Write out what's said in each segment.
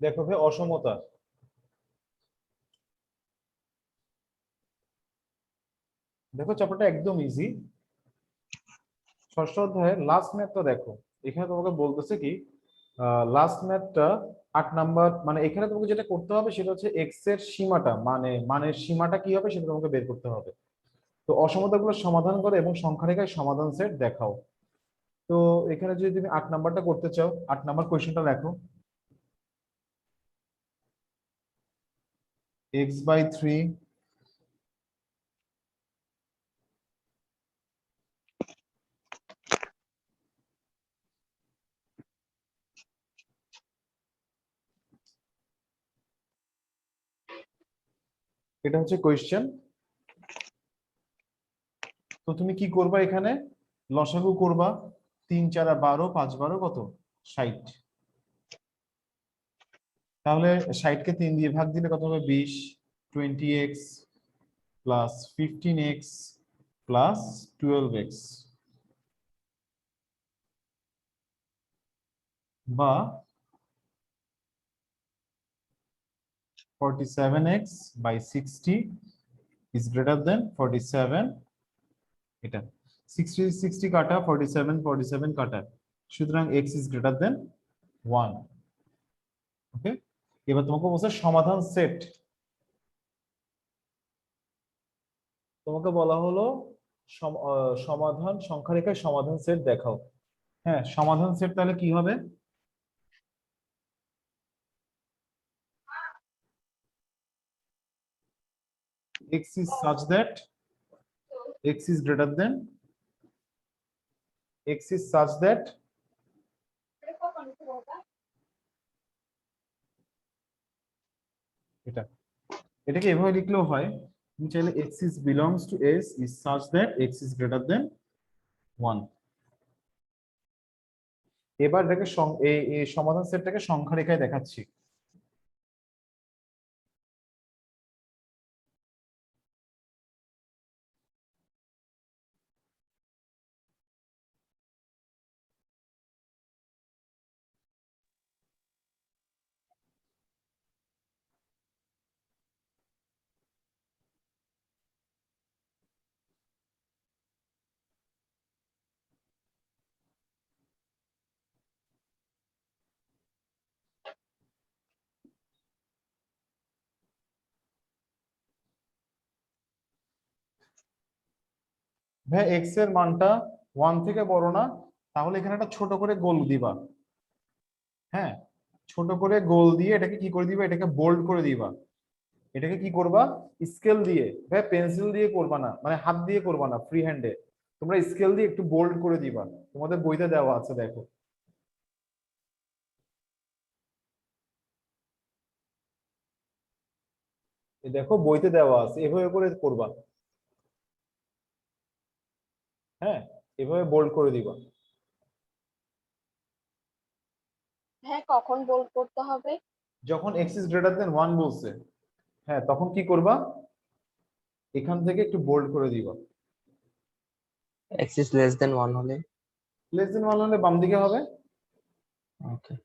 দেখো ভাই, অসমতা। দেখো চ্যাপ্টারটা একদম ইজি। ষষ্ঠ অধ্যায়ের লাস্ট ম্যাথটা দেখো। এখানে তোমাকে বলতেছে কি, লাস্ট ম্যাথটা 8 নাম্বার, মানে এখানে তোমাকে যেটা করতে হবে সেটা হচ্ছে এক্স এর সীমাটা, মানে মানের সীমাটা কি হবে সেটা তোমাকে বের করতে হবে। তো অসমতাগুলো সমাধান করে এবং সংখ্যা রেখায় সমাধান সেট দেখাও। তো এখানে যদি তুমি 8 নাম্বারটা করতে চাও, 8 নাম্বার কোয়েশ্চেনটা লেখো। x/3 এটা হচ্ছে কোয়েশ্চেন। তো তুমি কি করবা এখানে, লসাগু করবা। 3 × 4 = 12, 5 × 12 কত, 60। তাহলে 60 কে 3 দিয়ে ভাগ দিলে কত হবে, 20। 20x plus 15x plus 12x, বা 47x/60 ইজ গ্রেটার দেন 47। এটা 60 60 কাটা, 47 47 কাটা, সুতরাং x ইজ গ্রেটার দেন 1। ওকে, এবার তোমাকে বলছে সমাধান সেট। তোমাকে বলা হলো সমাধান সংখ্যা রেখায় সমাধান সেট দেখাও। হ্যাঁ, সমাধান সেট তাহলে কি হবে, x is such that x is greater than x is such that এটা, এটাকে এভাবে লিখলেও হয়। তুমি চাইলে x is belongs to s is such that x is greater than 1। এবার এটাকে এই সমাধান সেটটাকে সংখ্যা রেখায় দেখাচ্ছি। ভাই এক্স এর মানটা 1 থেকে বড় না, তাহলে এখানে একটা ছোট করে গোল দিবা। হ্যাঁ, ছোট করে গোল দিয়ে এটাকে কি করে দিবা, এটাকে বোল্ড করে দিবা। এটাকে কি করবা, স্কেল দিয়ে, ভাই পেন্সিল দিয়ে করবা না, মানে হাত দিয়ে করবা না, ফ্রি হ্যান্ডে। তোমরা স্কেল দিয়ে একটু বোল্ড করে দিবা। তোমাদের বইতে দেওয়া আছে, দেখো। এই দেখো বইতে দেওয়া আছে, এভাবে করে করবা। হ্যাঁ, এভাবে বোল্ড করে দিবা। হ্যাঁ, কখন বোল্ড করতে হবে? যখন এক্স ইজ গ্রেটার দেন 1 বলছে, হ্যাঁ তখন কি করবা, এখান থেকে একটু বোল্ড করে দিবা। x is less than 1 হলে? লেস দেন 1 হলে বাম দিকে হবে। ওকে।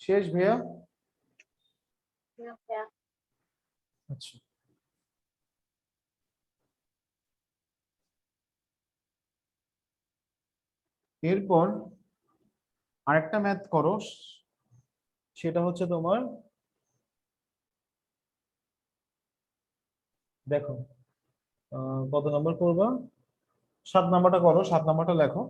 শেষ ভাইয়া। আচ্ছা, এরপর আরেকটা ম্যাথ করো। সেটা হচ্ছে তোমার, দেখো কত নম্বর করবা, 7 নাম্বারটা করো, 7 নাম্বারটা লেখো।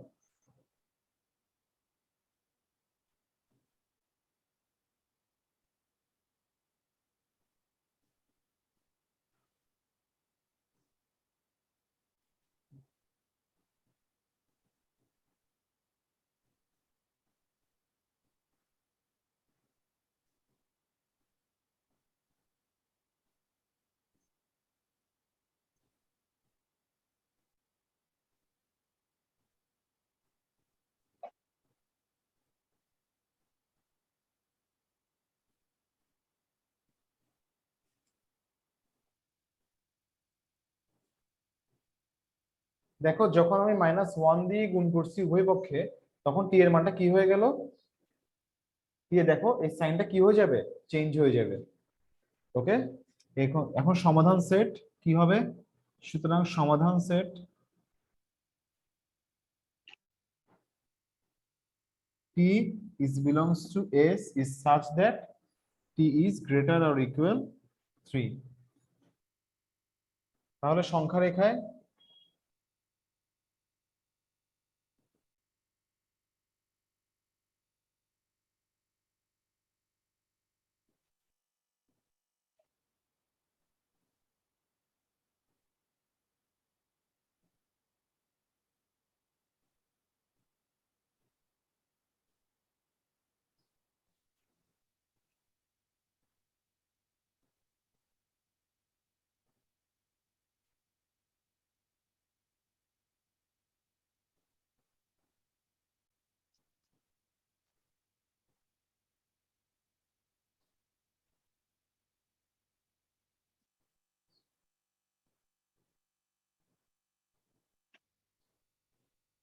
দেখো যখন আমি -1 দিয়ে গুণ করছি উভয় পক্ষে, তখন টি এর মানটা কি হয়ে গেল? দিয়ে দেখো এই সাইনটা কি হয়ে যাবে, চেঞ্জ হয়ে যাবে। ওকে, এখন এখন সমাধান সেট কি হবে? সুতরাং সমাধান set t is belongs to s is such that t is greater or equal 3। তাহলে সংখ্যা রেখায়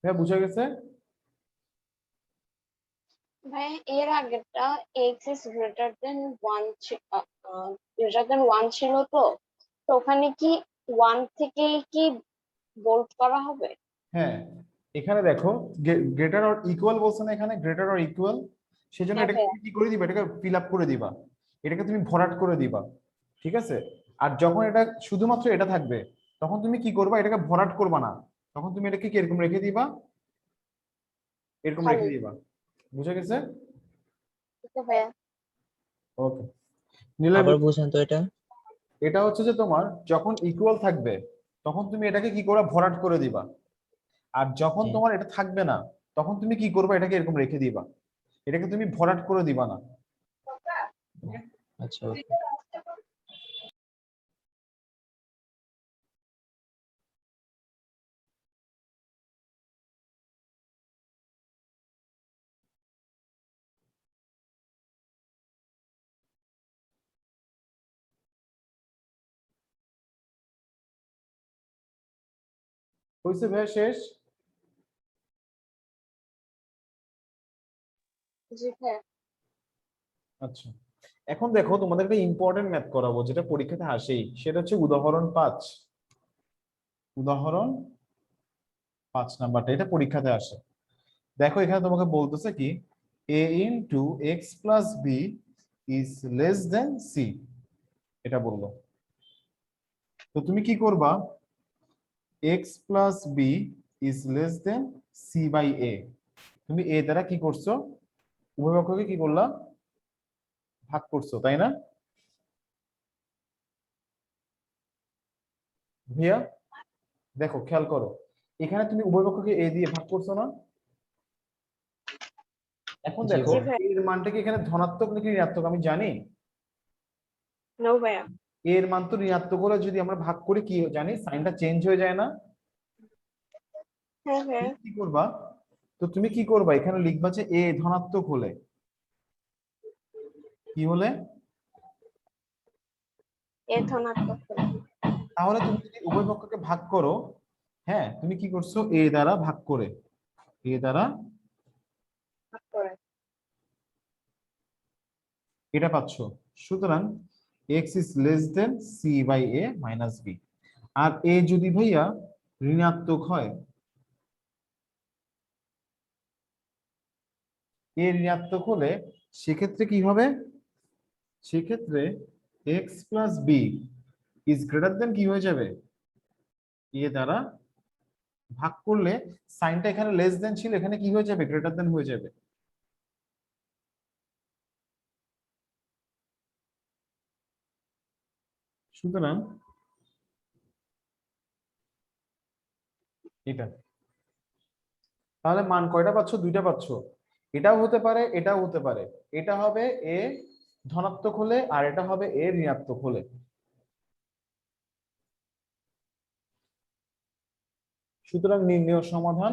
হ্যাঁ বুঝা গেছে? ভাই এর আগেরটা x is greater then one, greater than one ছিল তো, তো ওখানে কি ওয়ান থেকে কি বোল্ড করা হবে? হ্যাঁ, এখানে দেখো গ্রেটার অর ইকুয়াল বলছে না, এখানে গ্রেটার অর ইকুয়াল, সেজন্য হ্যাঁ এটাকে ভাইয়া। তুমি কি করে দিবা, এটাকে ফিল আপ করে দিবা, এটাকে তুমি ভরাট করে দিবা। ঠিক আছে? আর যখন এটা শুধুমাত্র এটা থাকবে, তখন তুমি কি করবা, এটাকে ভরাট করবা না, তখন তুমি এটাকে কি এরকম রেখে দিবা, এরকম রেখে খালি। দিবা। বুঝা গেছে? ঠিক আছে ভাইয়া। ওকে, নিলয় আবার বুঝান তো এটা। এটা হচ্ছে যে তোমার যখন ইকুয়াল থাকবে, তখন তুমি এটাকে কি করবা, ভরাট করে দিবা। আর যখন জি। তোমার এটা থাকবে না, তখন তুমি কি করবা, এটাকে এরকম রেখে দিবা, এটাকে তুমি ভরাট করে দিবা না। আচ্ছা, ওকে। হয়েছে ভাই, শেষ? জি ভাইয়া। আচ্ছা, এখন দেখো তোমাদের একটা ইম্পর্টেন্ট ম্যাথ করাবো, যেটা পরীক্ষাতে আসেই, সেটা হচ্ছে উদাহরণ 5। উদাহরণ 5 নাম্বারটা, এটা পরীক্ষাতে আসে। দেখো এখানে তোমাকে বলতেছে কি, a into X plus B is less than C, এটা বললো। তো তুমি কি করবা, X plus B is less than C by A, তুমি এ দ্বারা কি করছো, উভয় পক্ষকে কি করলা, ভাগ করছো, তাই না ভাইয়া? দেখো খেয়াল করো, এখানে তুমি উভয় পক্ষকে এ দিয়ে ভাগ করছো না? এখন জি দেখো জি ভাইয়া। ভাইয়া। এর মানটা কি এখানে ধনাত্মক নাকি ঋণাত্মক আমি জানি? নো ভাইয়া। এর মান তো ঋণাত্মক হলে যদি আমরা ভাগ করি কি জানি, সাইনটা চেঞ্জ হয়ে যায় না? হ্যাঁ ভাইয়া। তুমি কি করবা, তো তুমি কি করবা, এখানে লিখবা যে এ ধনাত্মক হলে, কি হলে, এ ধনাত্মক হলে। তাহলে তুমি যদি উভয় পক্ষকে ভাগ করো, হ্যাঁ তুমি কি করছো, এ দ্বারা ভাগ করে, এ দ্বারা ভাগ করে। এটা পাচ্ছো। সুতরাং X is less than C by A minus B. আর এ যদি ভাইয়া ঋণাত্মক হয়, এ ঋণাত্মক হলে সেক্ষেত্রে কি হবে, সেক্ষেত্রে x plus B is greater than কি হয়ে যাবে, এ দ্বারা ভাগ করলে সাইনটা এখানে লেস দেন ছিল, এখানে কি হয়ে যাবে, গ্রেটার দেন হয়ে যাবে। সুতরাং এটা, তাহলে মান কয়টা পাচ্ছ, দুইটা পাচ্ছ। এটাও হতে পারে, এটাও হতে পারে, এটা হবে এ ধনাত্মক হলে আর এটা হবে এ ঋণাত্মক হলে। সুতরাং নির্ণেয় সমাধান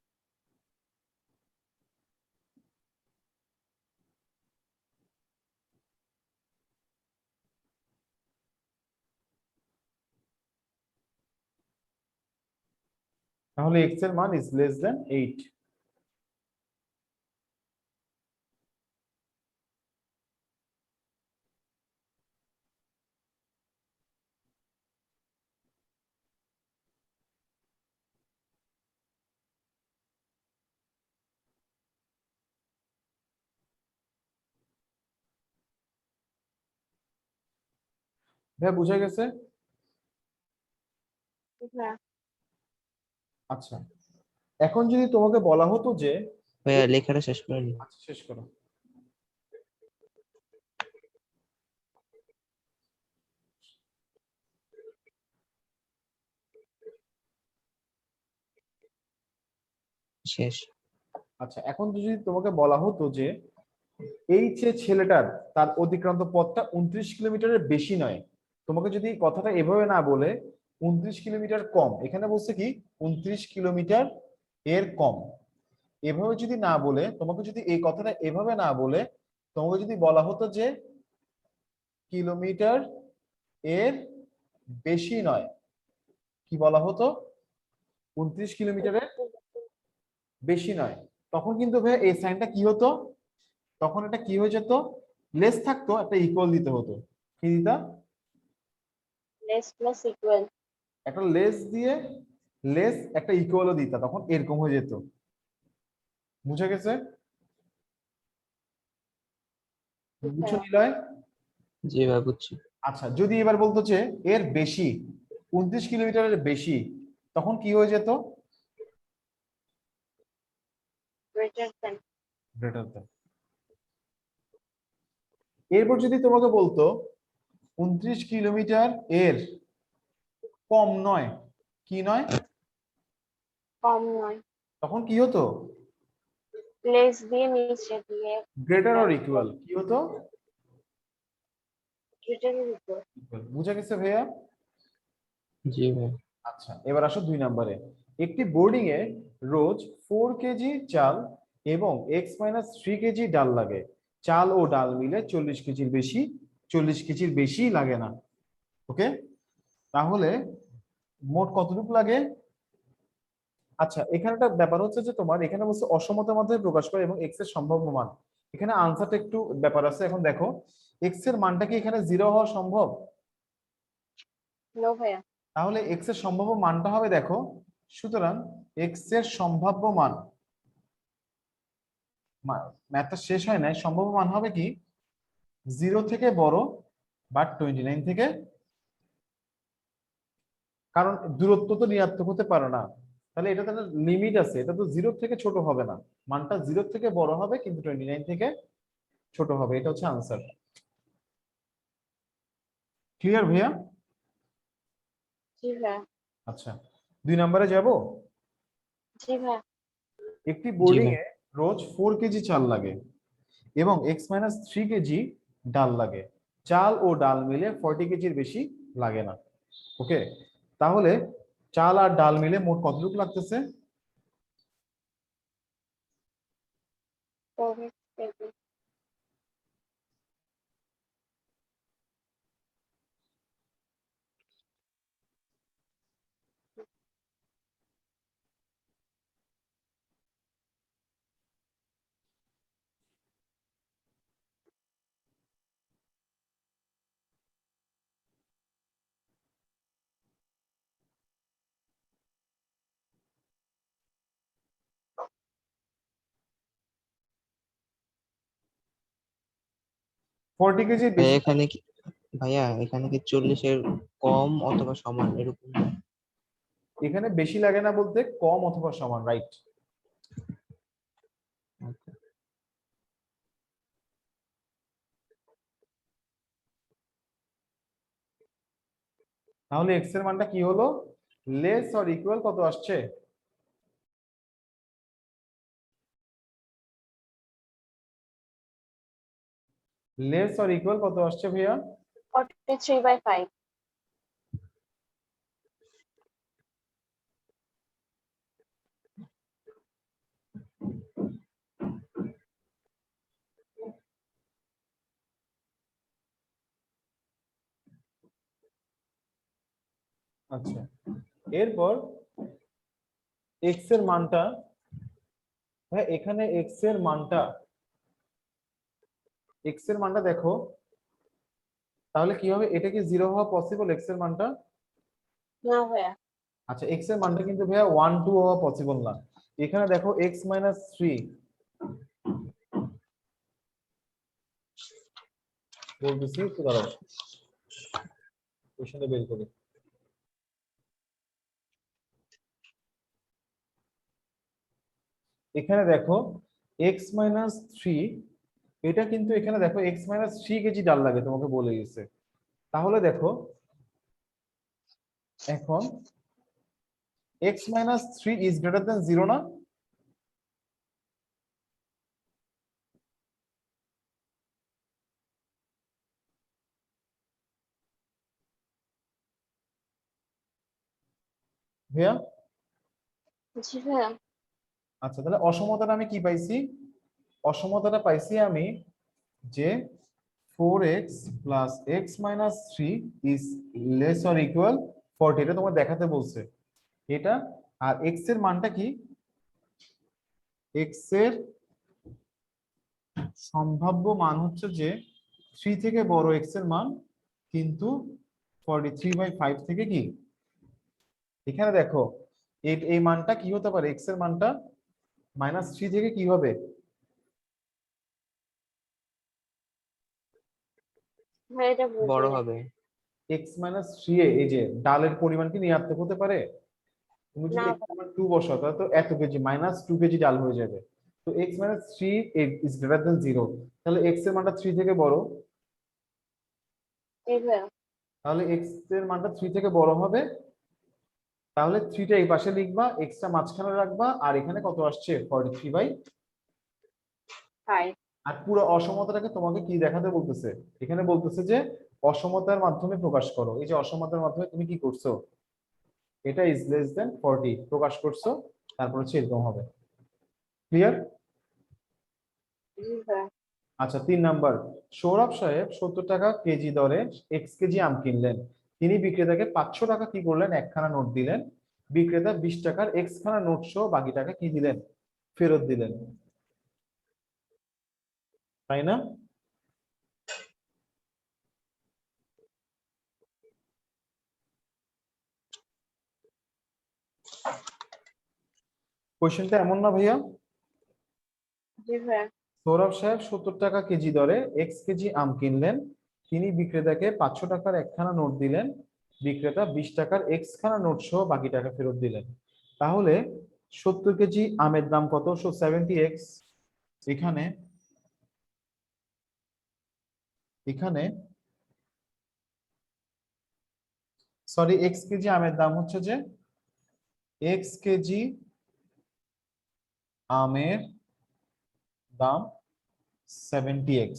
তাহলে x এর মান is less than 8। ভাই বুঝা গেছে? হ্যাঁ। আচ্ছা, এখন যদি তোমাকে বলা হতো যে, ভাইয়া লেখাটা শেষ করে নি। আচ্ছা শেষ করো। শেষ। আচ্ছা, এখন যদি তোমাকে বলা হতো যে এই যে ছেলেটার তার অতিক্রান্ত পথটা 29 কিলোমিটারের বেশি নয়, তোমাকে যদি কথাটা এভাবে না বলে 29 কিলোমিটার কম, এখানে বলছে কি 29 কিলোমিটার এর কম, এভাবে যদি না বলে, তোমাকে যদি এই কথাটা এভাবে না বলে তোমাকে যদি বলা হতো যে কিলোমিটার এর বেশি নয়, কি বলা হতো? 29 কিলোমিটারের বেশি নয়, তখন কিন্তু ভাই এই সাইনটা কি হতো? তখন এটা কি হয়ে যেত? লেস থাকতো, একটা ইকুয়াল দিতে হতো। কি দিতা? Less plus equal. একটা লেস দিয়ে লেস একটা ইকুয়ালও দিতা, তখন এরকম হয়ে যেত। বুঝা গেছে? বুঝছো নিলয়? জি ভাই বুঝছি। আচ্ছা, যদি এবার বলতো যে এর বেশি, 29 কিলোমিটারের বেশি, তখন কি হয়ে যেত? Greater than. Greater than. এরপর যদি তোমাকে বলতো 29 কিলোমিটার এর কম নয়, কি নয়, কম নয়। তখন কি হতো? লেস দিয়ে নিচে দিয়ে গ্রেটার অর ইকুয়াল, কি হতো? গ্রেটার এর উপর। Equal। বুঝা গেছে ভাইয়া? জি ভাই। আচ্ছা, এবার আসো 2 নম্বরে। একটি বোর্ডিং এ রোজ 4 কেজি চাল এবং x-3 কেজি ডাল লাগে। চাল ও ডাল মিলে 40 কেজির বেশি, 40 কেজির বেশি লাগে না। ওকে, তাহলে মোট কতটুকু লাগে? আচ্ছা, এখানে একটা ব্যাপার হচ্ছে যে তোমার এখানে বলছে অসমতার মাধ্যমে প্রকাশ করে এবং এক্স এর সম্ভাব্য মান। এখানে আনসারটা একটু ব্যাপার আছে। এখন দেখো, এক্স এর মানটা কি এখানে 0 হওয়া সম্ভব? নো ভাইয়া। তাহলে এক্স এর সম্ভাব্য মানটা হবে, দেখো, সুতরাং এক্স এর সম্ভাব্য মান, ম্যাথটা শেষ হয় নাই, সম্ভাব্য মান হবে কি 0 থেকে বড় বা 29 থেকে, কারণ দূরত্ব তো ঋণাত্মক হতে পারে না, তাহলে এটা তো লিমিট আছে, এটা তো 0 থেকে ছোট হবে না, মানটা 0 থেকে বড় হবে কিন্তু 29 থেকে ছোট হবে। এটা হচ্ছে আনসার। ক্লিয়ার ভাইয়া? জি ভাইয়া। আচ্ছা, 2 নম্বরে যাব। জি ভাইয়া। একটি জি বোর্ডিং ভাই। এ রোজ 4 কেজি চাল লাগে এবং x-3 কেজি ডাল লাগে। চাল ও ডাল মিলে 40 কেজির বেশি লাগে না। ওকে, তাহলে চাল আর ডাল মিলে মোট কতটুকু লাগতেছে? 4 কেজি। ফোরটি কেজি ভাইয়া বেশি। এখানে কি, ভাইয়া এখানে কি 40-এর কম অথবা সমান এরকম? এখানে বেশি লাগে না বলতে কম অথবা সমান, রাইট? আচ্ছা। তাহলে এক্স এর মানটা কি হলো? লেস অর ইকুয়াল কত আসছে? লেস অর ইকুয়াল কত আসছে ভাইয়া? 43/5। আচ্ছা, এরপর এক্স এর মানটা, হ্যাঁ এখানে এক্স এর মানটা, এক্স এর মানটা দেখো, তাহলে কি হবে, এটা কি 0 হওয়া পসিবল এক্স এর মানটা? না ভাইয়া। আচ্ছা এক্স এর মানটা কিন্তু ভাইয়া 1 2 হওয়া পসিবল না। এখানে দেখো এক্স মাইনাস 3 বলতেছি, একটু দাঁড়াও কোশ্চেনটা বের করি। এখানে দেখো এক্স মাইনাস 3, এটা কিন্তু এখানে দেখো এক্স মাইনাস 3 কেজি ডাল লাগে তোমাকে বলে গেছে। তাহলে দেখো এখন এক্স মাইনাস 3 ইজ গ্রেটার দেন 0 না? ভাইয়া জি ভাইয়া। আচ্ছা তাহলে অসমতাটা আমি কি পাইছি? অসমতাটা পাইছি আমি যে 4x plus x minus 3 is less or equal 40, এটা তোমাকে দেখাতে বলছে এটা। আর এক্স এর মানটা কি? এক্স এর সম্ভাব্য মান হচ্ছে যে 3 থেকে বড় এক্স এর মান, কিন্তু 43/5 থেকে কি, এখানে দেখো এই এই মানটা কি হতে পারে, এক্স এর মানটা -3 থেকে কি হবে? ভাই এটা বুঝি বড় না। হবে। এক্স মাইনাস 3 এ এই যে ডালের পরিমাণ কি ঋণাত্মক হতে পারে? তুমি যদি না এক্স সমান 2 বসাও তাহলে তো এত কেজি -2 কেজি ডাল হয়ে যাবে। তো এক্স মাইনাস 3 ইজ গ্রেটার দেন 0, তাহলে এক্স এর মানটা 3 থেকে বড়। জি ভাইয়া। তাহলে এক্স এর মানটা 3 থেকে বড় হবে। তাহলে 3 টা এই পাশে লিখবা, এক্স টা মাঝখানে রাখবা, আর এখানে কত আসছে 43/, হাই। আর পুরো অসমতাটাকে তোমাকে কি দেখাতে বলতেছে, এখানে বলতেছে যে অসমতার মাধ্যমে প্রকাশ করো। এই যে অসমতার মাধ্যমে তুমি কি করছো, এটা ইজ লেস দেন 40 প্রকাশ করছো, তারপর হচ্ছে এরকম হবে। ক্লিয়ার? জি ভাইয়া। আচ্ছা 3 নাম্বার, সৌরভ সাহেব 70 টাকা কেজি দরে এক্স কেজি আম কিনলেন। তিনি বিক্রেতাকে 500 টাকা কি করলেন, একখানা নোট দিলেন। বিক্রেতা 20 টাকার এক্স খানা নোট সহ বাকি টাকা কি দিলেন, ফেরত দিলেন, তাই না? কোশ্চেনটা এমন না ভাইয়া? জি ভাইয়া। সৌরভ সাহেব 70 টাকা কেজি দরে এক্স কেজি আম কিনলেন। তিনি বিক্রেতাকে 500 টাকার একখানা নোট দিলেন। বিক্রেতা 20 টাকার এক্স খানা নোট সহ বাকি টাকা ফেরত দিলেন। তাহলে 70 কেজি আমের দাম কত? 70x। এখানে এখানে সরি, এক্স কেজি আমের দাম হচ্ছে যে এক্স কেজি আমের দাম 70x।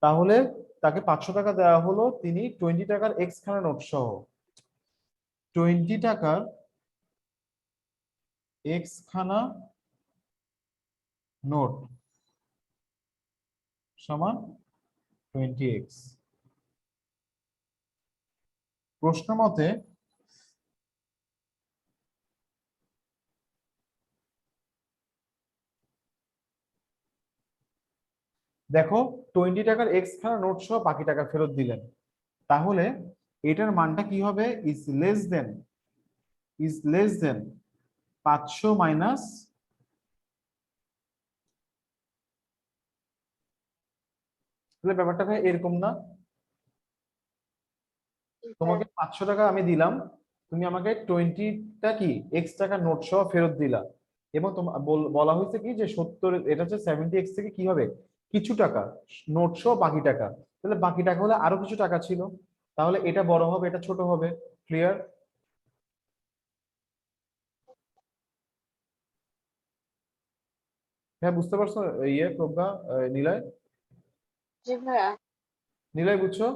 তাহলে তাকে 500 টাকা দেওয়া হলো, তিনি 20 টাকার এক্স খানা নোট সহ 20 টাকার এক্স খানা নোট সমান 20x। প্রশ্ন মতে দেখো 20 টাকার এক্স খানা নোট সহ বাকি টাকা ফেরত দিলেন। তাহলে এটার মানটা কি হবে, ইজ লেস দেন 500 মাইনাস, তাহলে ব্যাপারটা ভাই এরকম না? জি ভাইয়া। তোমাকে 500 টাকা আমি দিলাম, তুমি আমাকে 20টা কি এক্স টাকা নোট সহ ফেরত দিলা, এবং বলা হয়েছে কি যে 70, এটা হচ্ছে 70x থেকে কি হবে, কিছু টাকা নোট সহ বাকি টাকা, তাহলে বাকি টাকা হলে আরো কিছু টাকা ছিল, তাহলে এটা বড় হবে এটা ছোট হবে। ক্লিয়ার? হ্যাঁ বুঝতে পারছো? ইয়ে প্রজ্ঞা, নিলয়, জি ভাইয়া। নিলয় বুঝছো?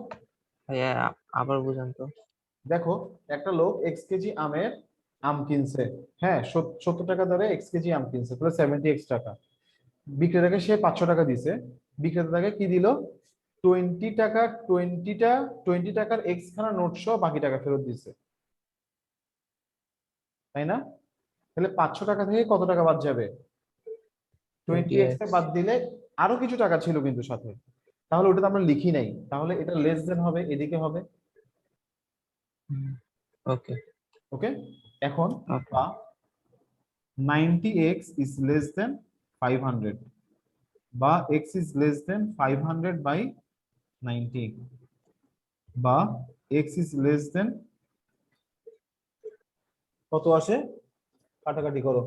ভাইয়া আবার বুঝান তো। দেখো একটা লোক এক্স কেজি আমের আম কিনছে, হ্যাঁ 70 টাকা দরে এক্স কেজি আম কিনছে, তাহলে 70x টাকা। বিক্রেতাকে সে 500 টাকা দিছে। বিক্রেতা তাকে কি দিল, 20 টাকার এক্স খানা নোট সহ বাকি টাকা ফেরত দিছে, তাই না? তাহলে 500 টাকা থেকে কত টাকা বাদ যাবে? 20x 20x বাদ দিলে আরো কিছু টাকা ছিল কিন্তু সাথে, তাহলে ওটা তো আমরা লিখি নাই, তাহলে এটা লেস দেন হবে, এদিকে হবে। ওকে ওকে, এখন ওকে 90x is less than 500 বা x is less than 500 by 90 বা x is less than কত আসে, কাটাকাটি করো।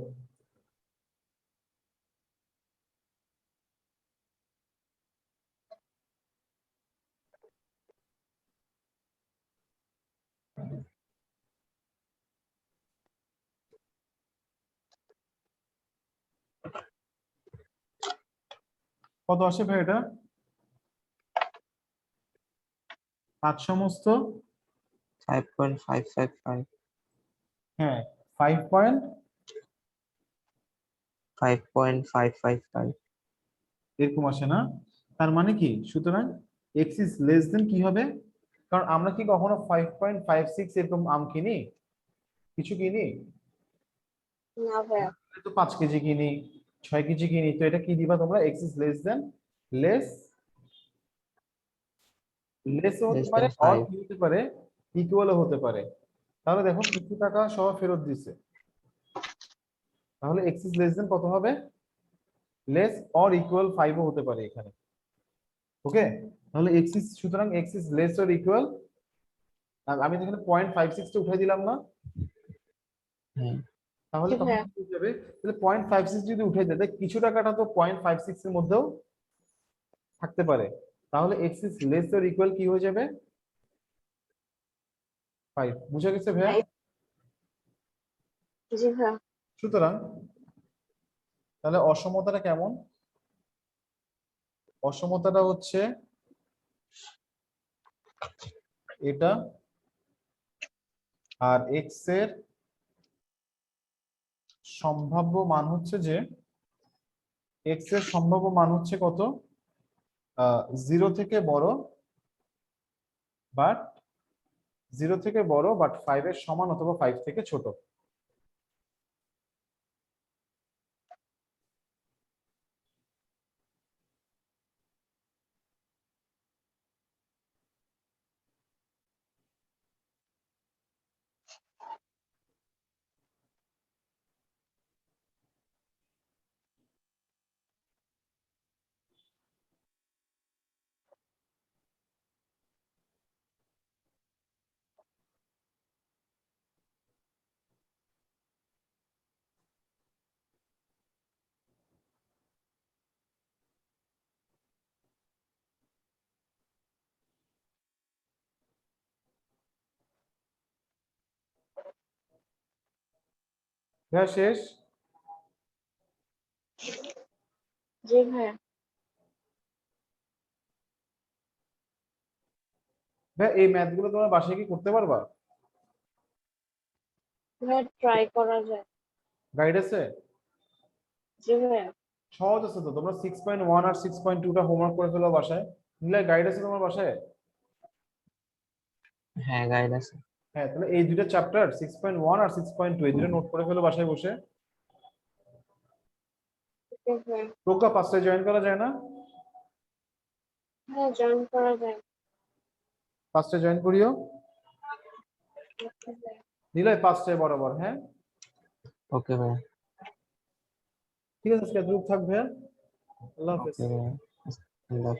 কত আসে ভাই এটা? 5 সমস্ত 5.555 হ্যাঁ 5 5.555 এরকম আসে না? তার মানে কি, সুতরাং x is less than কি হবে, কারণ আমরা কি কখনো 5.56 এরকম আম কিনি, কিছু কিনি না ভাইয়া। তো 5 কেজি কিনি, 6 কেজি কিনি, তো এটা কি দিবা তোমরা, x is less than, less less হতে less পারে than অর 5 কি হতে পারে, ইকুয়ালও হতে পারে। তাহলে দেখো কিছু টাকা সহ ফেরত দিছে, তাহলে x is less than কত হবে, লেস অর ইকুয়াল 5 ও হতে পারে এখানে। ওকে, তাহলে x is, সুতরাং x is less or equal, আমি তো এখানে 0.56 টা উঠাই দিলাম না, হ্যাঁ তাহলে জি তখন ভাইয়া। কি হয়ে যাবে, তাহলে 0.56 যদি উঠে যায় তাহলে কিছু টাকাটা তো 0.56 এর মধ্যেও থাকতে পারে, তাহলে x is less or equal কি হয়ে যাবে, 5। বুঝা গেছে ভাইয়া? জি ভাইয়া। সুতরাং তাহলে অসমতাটা কেমন, অসমতাটা হচ্ছে এটা, আর x এর সম্ভাব্য মান হচ্ছে যে, x এর সম্ভাব্য মান হচ্ছে কত, 0 থেকে বড় বাট 0 থেকে বড় বাট 5 এর সমান অথবা 5 থেকে ছোট। ভাইয়া শেষ? জি ভাইয়া। ভাইয়া এই ম্যাথ গুলো তোমরা বাসায় কি করতে পারবা? ভাইয়া ট্রাই করা যায়। গাইড আছে? জি ভাইয়া। সহজ আছে তো, তোমরা 6.1 আর 6.2 টা হোমওয়ার্ক করে ফেলো বাসায়, নিলে গাইড আছে তোমার বাসায়? হ্যাঁ গাইড আছে হ্যাঁ, তাহলে এই দুইটা চ্যাপ্টার 6.1 আর 6.2 এই দুটো নোট করে ফেলো বাসায় বসে। জি ভাইয়া। প্রজ্ঞা 5টায় জয়েন করা যায় না? হ্যাঁ জয়েন করা যায়। 5টায় জয়েন করিও, ওকে ভাইয়া। নিলয় 5টায় বরাবর, হ্যাঁ ওকে ভাই ঠিক আছে, আজকে এতটুকু থাক ভাইয়া, আল্লাহ হাফেজ। ওকে ভাই